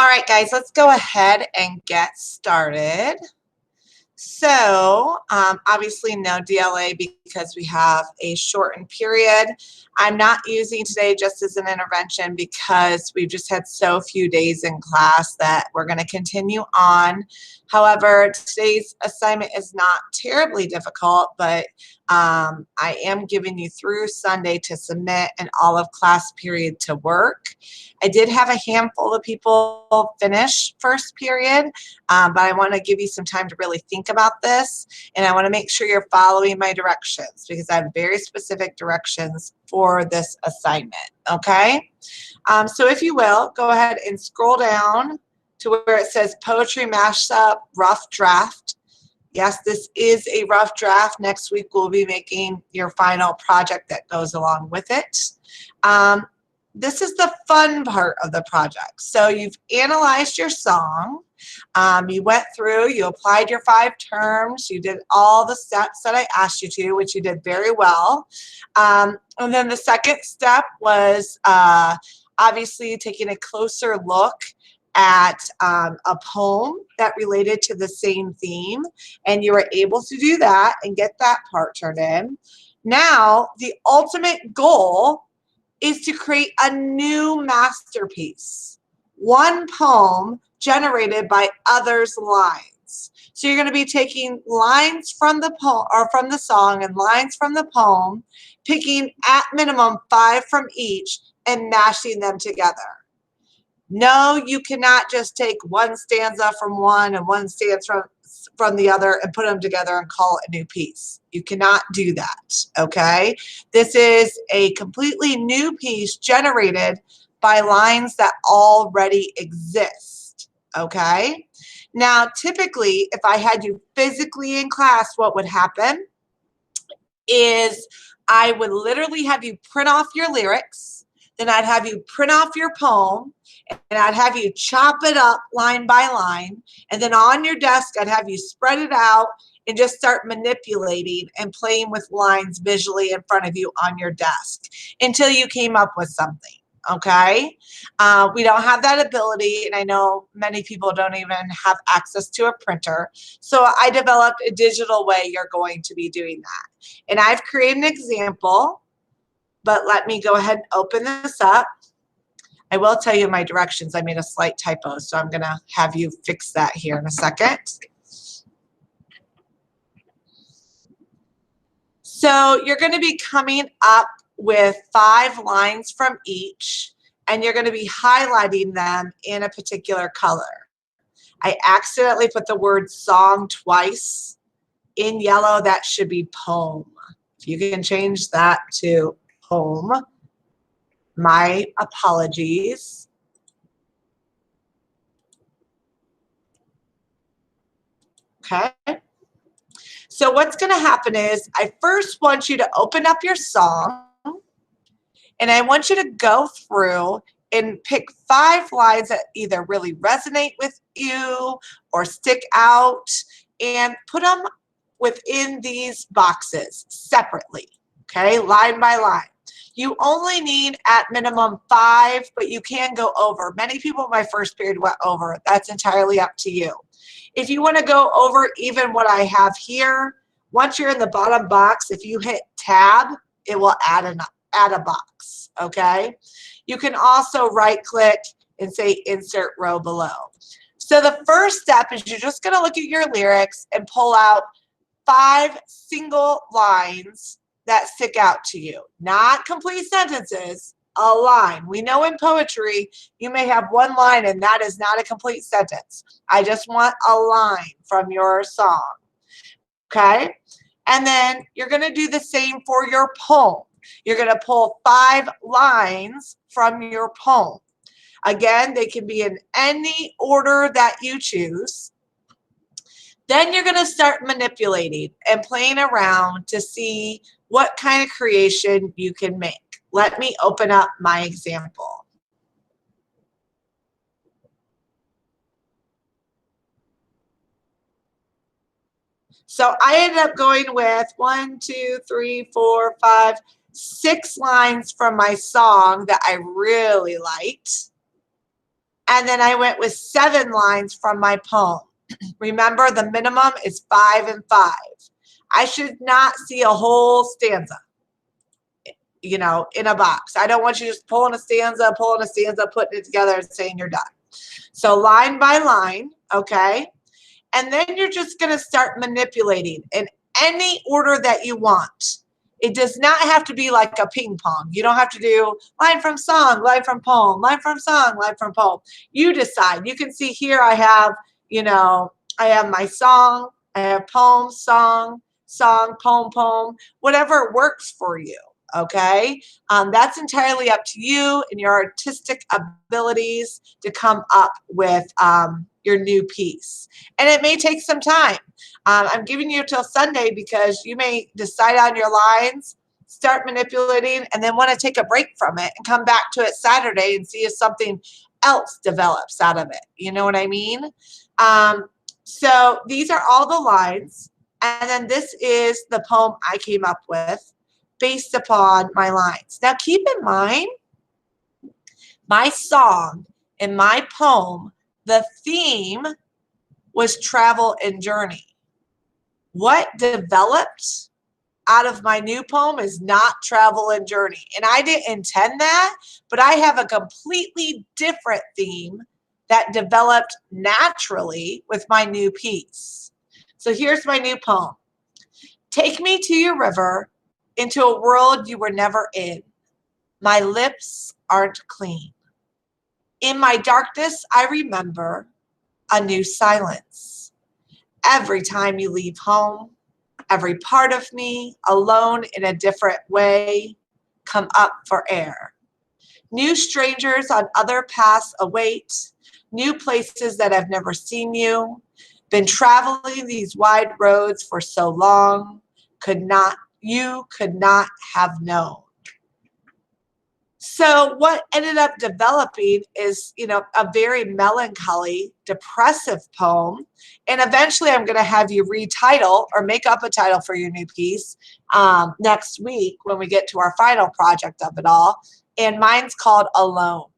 All right, guys, let's go ahead and get started. So obviously no DLA because we have a shortened period. I'm not using today just as an intervention because we've just had so few days in class that we're going to continue on. However, today's assignment is not terribly difficult, but I am giving you through Sunday to submit an all of class period to work. I did have a handful of people finish first period, but I want to give you some time to really think about this, and I want to make sure you're following my directions because I have very specific directions for this assignment, okay? So if you will, go ahead and scroll down to where it says Poetry Mashup Rough Draft. Yes, this is a rough draft. Next week we'll be making your final project that goes along with it. This is the fun part of the project. So you've analyzed your song. You went through, you applied your 5 terms, you did all the steps that I asked you to, which you did very well. And then the second step was obviously taking a closer look at a poem that related to the same theme, and you were able to do that and get that part turned in. Now, the ultimate goal is to create a new masterpiece, one poem generated by others' lines. So you're going to be taking lines from the poem or from the song and lines from the poem, picking at minimum 5 from each and mashing them together. No, you cannot just take one stanza from one and one stanza from the other and put them together and call it a new piece. You cannot do that, okay? This is a completely new piece generated by lines that already exist, okay? Now, typically, if I had you physically in class, what would happen is I would literally have you print off your lyrics, then I'd have you print off your poem, and I'd have you chop it up line by line, and then on your desk I'd have you spread it out and just start manipulating and playing with lines visually in front of you on your desk until you came up with something, okay? We don't have that ability, and I know many people don't even have access to a printer, so I developed a digital way you're going to be doing that. And I've created an example, but let me go ahead and open this up. I will tell you my directions. I made a slight typo, so I'm going to have you fix that here in a second. So you're going to be coming up with 5 lines from each, and you're going to be highlighting them in a particular color. I accidentally put the word song twice in yellow. That should be poem. If you can change that to poem, my apologies. Okay. So what's going to happen is I first want you to open up your song, and I want you to go through and pick 5 lines that either really resonate with you or stick out, and put them within these boxes separately, okay, line by line. You only need at minimum 5, but you can go over. Many people in my first period went over. That's entirely up to you. If you want to go over even what I have here, once you're in the bottom box, if you hit tab, it will add a box, okay? You can also right click and say insert row below. So the first step is you're just going to look at your lyrics and pull out 5 single lines that stick out to you. Not complete sentences, a line. We know in poetry you may have one line and that is not a complete sentence. I just want a line from your song, okay? And then you're going to do the same for your poem. You're going to pull 5 lines from your poem. Again, they can be in any order that you choose. Then you're going to start manipulating and playing around to see what kind of creation you can make. Let me open up my example. So I ended up going with 1, 2, 3, 4, 5, 6 lines from my song that I really liked. And then I went with 7 lines from my poem. Remember, the minimum is 5 and 5. I should not see a whole stanza, you know, in a box. I don't want you just pulling a stanza, putting it together and saying you're done. So line by line, okay? And then you're just going to start manipulating in any order that you want. It does not have to be like a ping pong. You don't have to do line from song, line from poem, line from song, line from poem. You decide. You can see here I have, you know, I have my song, I have poem, song, poem, poem, whatever works for you. Okay, that's entirely up to you and your artistic abilities to come up with your new piece. And it may take some time. I'm giving you till Sunday because you may decide on your lines, start manipulating, and then want to take a break from it and come back to it Saturday and see if something else develops out of it. You know what I mean? So these are all the lines. And then this is the poem I came up with based upon my lines. Now keep in mind, my song and my poem, the theme was travel and journey. What developed out of my new poem is not travel and journey. And I didn't intend that, but I have a completely different theme that developed naturally with my new piece. So here's my new poem. Take me to your river, into a world you were never in. My lips aren't clean. In my darkness, I remember a new silence. Every time you leave home, every part of me, alone in a different way, come up for air. New strangers on other paths await, new places that I've never seen you. Been traveling these wide roads for so long, you could not have known. So what ended up developing is, you know, a very melancholy, depressive poem. And eventually I'm going to have you retitle or make up a title for your new piece next week when we get to our final project of it all. And mine's called Alone.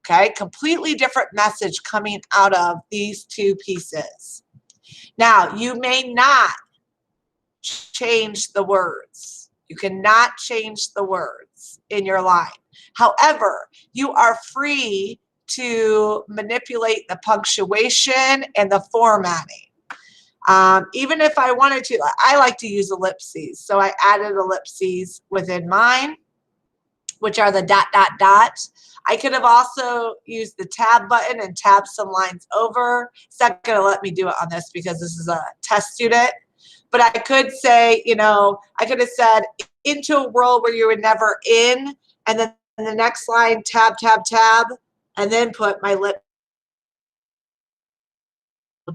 Okay, completely different message coming out of these two pieces. Now, you may not change the words. You cannot change the words in your line. However, you are free to manipulate the punctuation and the formatting. Even if I wanted to, I like to use ellipses. So I added ellipses within mine, which are the dot, dot, dot. I could have also used the tab button and tab some lines over. It's not going to let me do it on this because this is a test student. But I could say, you know, I could have said into a world where you were never in, and then in the next line, tab, tab, tab, and then put my lip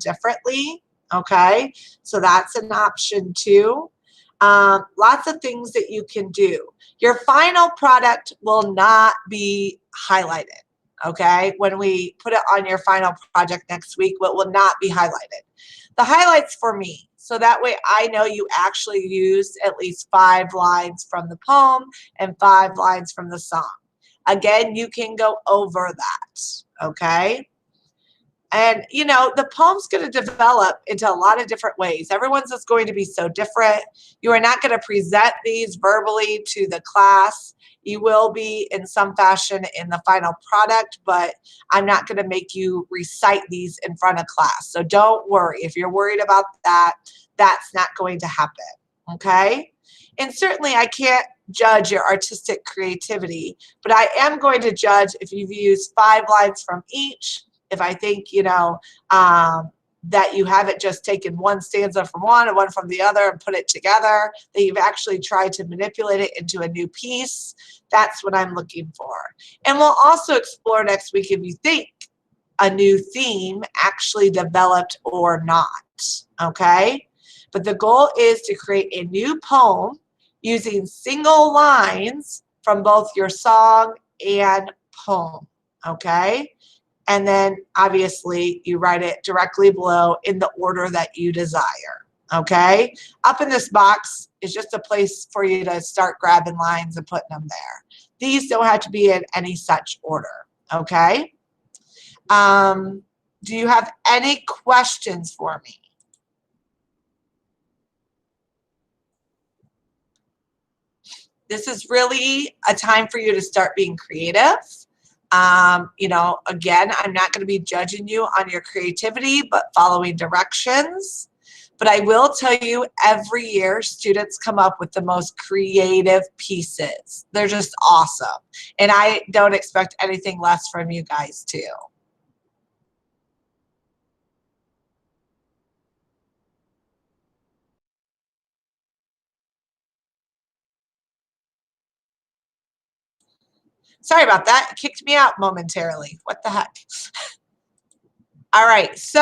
differently. Okay, so that's an option too. Lots of things that you can do. Your final product will not be highlighted. Okay, when we put it on your final project next week, it will not be highlighted. The highlights for me, so that way I know you actually used at least 5 lines from the poem and 5 lines from the song. Again, you can go over that, okay? And, you know, the poem's going to develop into a lot of different ways. Everyone's is going to be so different. You are not going to present these verbally to the class. You will be in some fashion in the final product, but I'm not going to make you recite these in front of class. So don't worry. If you're worried about that, that's not going to happen, okay? And certainly I can't judge your artistic creativity, but I am going to judge if you've used 5 lines from each, if I think, you know, that you haven't just taken one stanza from one and one from the other and put it together, that you've actually tried to manipulate it into a new piece. That's what I'm looking for. And we'll also explore next week if you think a new theme actually developed or not, okay? But the goal is to create a new poem using single lines from both your song and poem, okay? And then obviously you write it directly below in the order that you desire, okay? Up in this box is just a place for you to start grabbing lines and putting them there. These don't have to be in any such order, okay? Do you have any questions for me? This is really a time for you to start being creative. You know, again, I'm not going to be judging you on your creativity, but following directions. But I will tell you, every year, students come up with the most creative pieces. They're just awesome. And I don't expect anything less from you guys, too. Sorry about that. It kicked me out momentarily. What the heck? All right. So